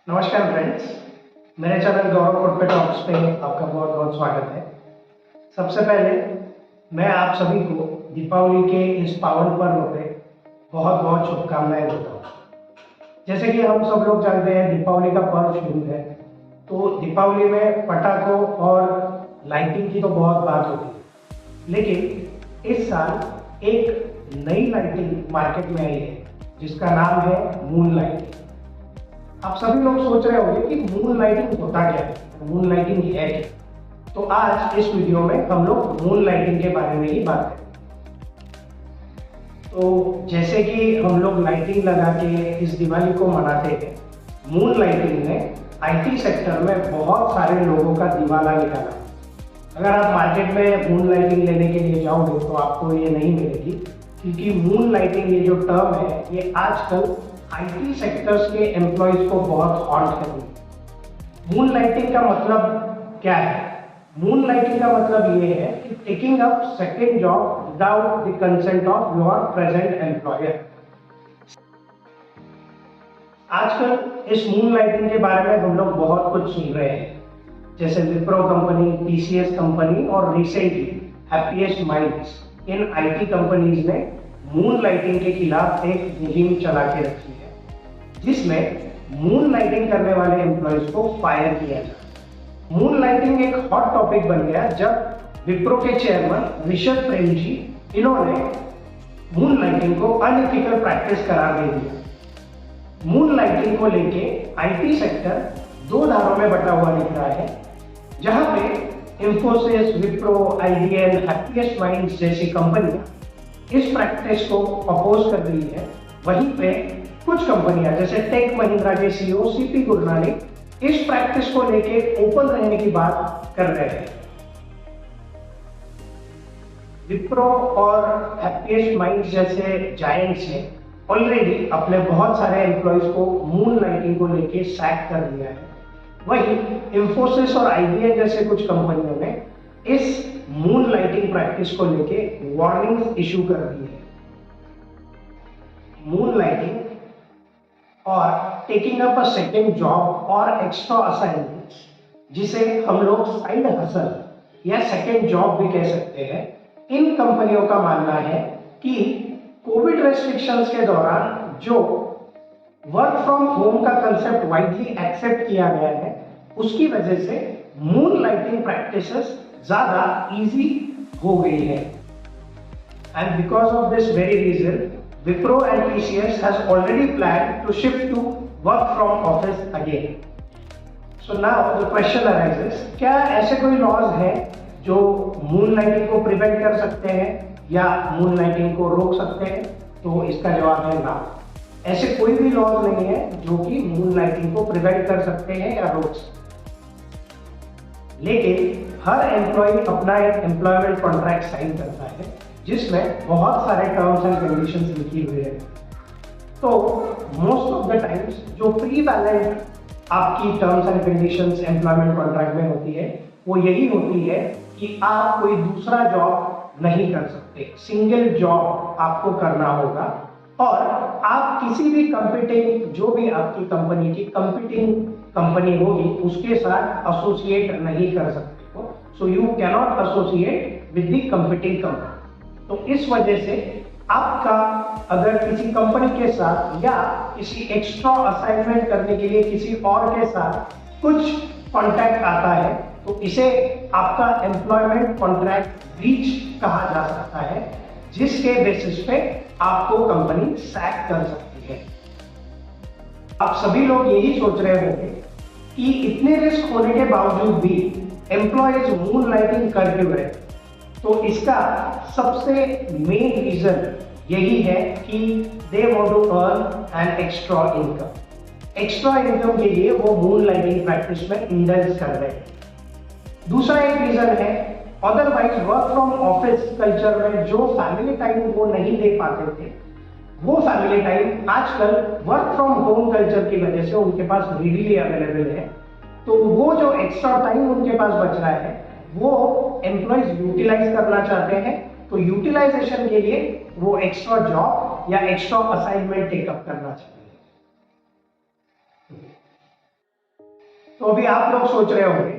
नमस्कार फ्रेंड्स, मेरे चैनल गौरव फुड पे टॉक्स पे आपका बहुत बहुत स्वागत है। सबसे पहले मैं आप सभी को दीपावली के इस पावन पर्व पे बहुत बहुत शुभकामनाएं देता हूँ। जैसे कि हम सब लोग जानते हैं दीपावली का पर्व शुरू है, तो दीपावली में पटाखों और लाइटिंग की तो बहुत बात होती है, लेकिन इस साल एक नई लाइटिंग मार्केट में आई है जिसका नाम है मून लाइटिंग। आप सभी लोग सोच रहे होंगे कि मून लाइटिंग होता क्या है, मून लाइटिंग है क्या। तो आज इस वीडियो में हम लोग मून लाइटिंग के बारे में ही बात करेंगे। तो जैसे कि हम लोग लाइटिंग लगा के इस दिवाली को मनाते हैं, मून लाइटिंग ने आईटी सेक्टर में बहुत सारे लोगों का दिवाला निकाला। अगर आप मार्केट में मून लाइटिंग लेने के लिए जाओगे तो आपको ये नहीं मिलेगी, क्योंकि मून लाइटिंग ये जो टर्म है ये आजकल आईटी सेक्टर्स के एम्प्लॉयज को बहुत हॉन्ट कर रही है। मून लाइटिंग का मतलब क्या है? मून लाइटिंग का मतलब ये है कि taking up second job without the consent of your present employer. आजकल इस मून लाइटिंग के बारे में हम लोग बहुत कुछ सुन रहे हैं, जैसे विप्रो कंपनी, टीसीएस कंपनी और recently happiest minds, in IT companies ने मून लाइटिंग के खिलाफ एक मुहिम चला के रखी है, जिसमें मून लाइटिंग करने वाले एम्प्लॉयज को फायर किया जाए। मून लाइटिंग एक हॉट टॉपिक बन गया जब विप्रो के चेयरमैन ऋषभ प्रेम जी, इन्होंने मून लाइटिंग को अनएथिकल प्रैक्टिस करार दे दिया। मून लाइटिंग को लेके आईटी सेक्टर दो धारों में बटा हुआ दिख रहा है, जहां पे Infosys, Wipro, IBM, happiest minds जैसी कंपनियां इस प्रैक्टिस को अपोज कर रही है। वहीं पे कुछ कंपनियां जैसे टेक महिंद्रा के सीईओ सीपी गुरनानी इस प्रैक्टिस को लेके ओपन रहने की बात कर रहे हैं। विप्रो और हैप्पीएस्ट माइंड्स जैसे जायंट्स ने ऑलरेडी अपने बहुत सारे एम्प्लॉयज को मून लाइटिंग को लेके सैक कर दिया है। वहीं इंफोसिस और आईबीएम जैसे कुछ कंपनियों ने इस मून लाइटिंग प्रैक्टिस को लेके वार्निंग्स इशू कर दी है। मून लाइटिंग और taking up a second job और एक्स्ट्रा असाइनमेंट, जिसे हम लोग साइड हसल या सेकेंड जॉब भी कह सकते हैं, इन कंपनियों का मानना है कि कोविड रेस्ट्रिक्शंस के दौरान जो वर्क फ्रॉम होम का कंसेप्ट वाइडली एक्सेप्ट किया गया है, उसकी वजह से मून लाइटिंग प्रैक्टिसेस ज्यादा इजी हो गई है। And because of this very reason Wipro and TCS has already planned to shift to work from office again. So now the question arises, क्या ऐसे कोई लॉज हैं जो मून लाइटिंग को प्रिवेंट कर सकते हैं या मून लाइटिंग को रोक सकते हैं? तो इसका जवाब है ना। ऐसे कोई भी लॉज नहीं है जो कि मून लाइटिंग को प्रिवेंट कर सकते हैं या रोक सकते हैं। लेकिन हर एम्प्लॉय अपना एक एम्प्लॉयमेंट कॉन्ट्रैक्ट साइन करता है, जिसमें बहुत सारे टर्म्स एंड कंडीशंस लिखी हुई है। तो मोस्ट ऑफ द टाइम्स जो प्री वैलेंट आपकी terms and conditions employment contract में होती है, वो यही होती है कि आप कोई दूसरा जॉब नहीं कर सकते, सिंगल जॉब आपको करना होगा, और आप किसी भी कंपीटिंग, जो भी आपकी कंपनी की कंपीटिंग कंपनी होगी, उसके साथ एसोसिएट नहीं कर सकते हो। So you can not associate with the competing company. तो इस वजह से आपका अगर किसी कंपनी के साथ या किसी एक्स्ट्रा असाइनमेंट करने के लिए किसी और के साथ कुछ कॉन्ट्रैक्ट आता है, तो इसे आपका एम्प्लॉयमेंट कॉन्ट्रैक्ट ब्रीच कहा जा सकता है, जिसके बेसिस पे आपको कंपनी सैक कर सकती है। आप सभी लोग यही सोच रहे होंगे कि इतने रिस्क होने के बावजूद भी एम्प्लॉयज मून लाइटिंग कर क्यों रहे? तो इसका सबसे मेन रीजन यही है कि they want to earn an extra income. Extra income के लिए वो मून लाइटिंग प्रैक्टिस में इंडल्ज कर रहे हैं। दूसरा एक रीजन है, otherwise work from office culture में जो फैमिली टाइम वो नहीं दे पाते थे, वो फैमिली टाइम आजकल वर्क फ्रॉम होम कल्चर की वजह से उनके पास रिडीली अवेलेबल है। तो वो जो एक्स्ट्रा टाइम उनके पास बच रहा है, वो एम्प्लॉयज यूटिलाइज करना चाहते हैं। तो यूटिलाइजेशन के लिए वो एक्स्ट्रा जॉब या एक्स्ट्रा असाइनमेंट टेकअप करना चाहिए। तो अभी आप लोग सोच रहे होंगे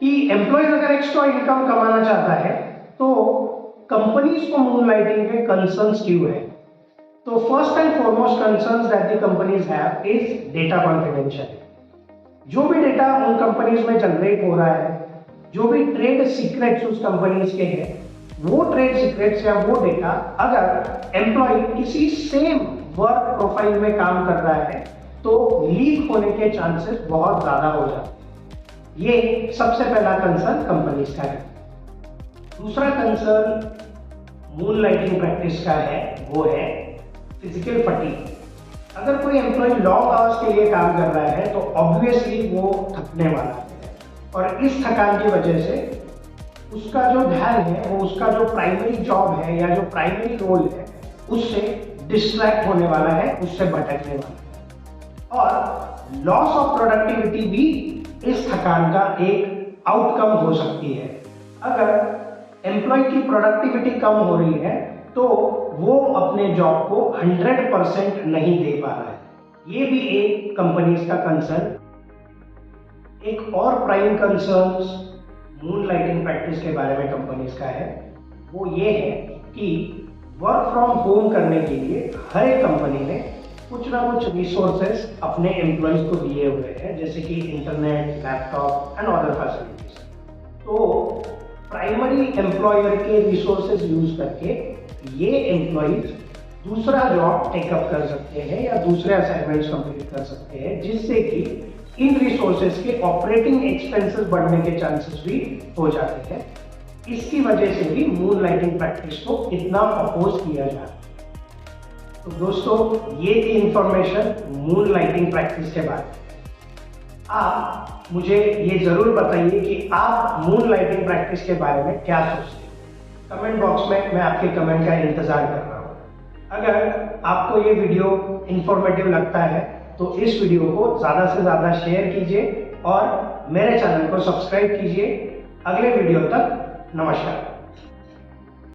कि एम्प्लॉयज अगर एक्स्ट्रा इनकम कमाना चाहता है तो कंपनीज को मूनलाइटिंग के कंसर्न्स क्यों है? तो first and foremost concerns that the companies have is data confidential. जो भी डेटा उन कंपनीज में जनरेट हो रहा है, जो भी ट्रेड सीक्रेट्स उस कंपनीज के हैं, वो ट्रेड सीक्रेट्स या वो डेटा अगर एम्प्लॉय किसी सेम वर्क प्रोफाइल में काम कर रहा है तो लीक होने के चांसेस बहुत ज्यादा हो जाते हैं। ये सबसे पहला कंसर्न कंपनीज का है। दूसरा कंसर्न मूनलाइटिंग प्रैक्टिस का है, वो है फिजिकल फटीग। अगर कोई एम्प्लॉय लॉन्ग आवर्स के लिए काम कर रहा है तो ऑब्वियसली वो थकने वाला है, और इस थकान की वजह से उसका जो ध्यान है वो उसका जो प्राइमरी जॉब है या जो प्राइमरी रोल है उससे डिस्ट्रैक्ट होने वाला है, उससे भटकने वाला है। और लॉस ऑफ प्रोडक्टिविटी भी इस थकान का एक आउटकम हो सकती है। अगर एम्प्लॉय की प्रोडक्टिविटी कम हो रही है तो वो अपने जॉब को 100% नहीं दे पा रहा है। ये भी एक कंपनीज का कंसर्न। एक और प्राइम कंसर्न मूनलाइटिंग प्रैक्टिस के बारे में कंपनीज का है, वो ये है कि वर्क फ्रॉम होम करने के लिए हर एक कंपनी ने कुछ ना कुछ रिसोर्सेस अपने एम्प्लॉयज को दिए हुए हैं, जैसे कि internet, laptop and other facilities. तो प्राइमरी एम्प्लॉयर के रिसोर्सेज यूज करके ये एम्प्लॉयज दूसरा जॉब टेकअप कर सकते हैं या दूसरे असाइनमेंट्स कंप्लीट कर सकते हैं, जिससे कि इन रिसोर्सेज के ऑपरेटिंग एक्सपेंसेस बढ़ने के चांसेस भी हो जाते हैं। इसकी वजह से भी मूनलाइटिंग प्रैक्टिस को इतना अपोज किया जा रहा है। तो दोस्तों, ये थी इंफॉर्मेशन मूनलाइटिंग प्रैक्टिस के बारे में। आप मुझे ये जरूर बताइए कि आप मूनलाइटिंग प्रैक्टिस के बारे में क्या सोचते हैं। कमेंट बॉक्स में मैं आपके कमेंट का इंतजार कर रहा हूँ। अगर आपको ये वीडियो इंफॉर्मेटिव लगता है तो इस वीडियो को ज़्यादा से ज़्यादा शेयर कीजिए और मेरे चैनल को सब्सक्राइब कीजिए। अगले वीडियो तक नमस्कार।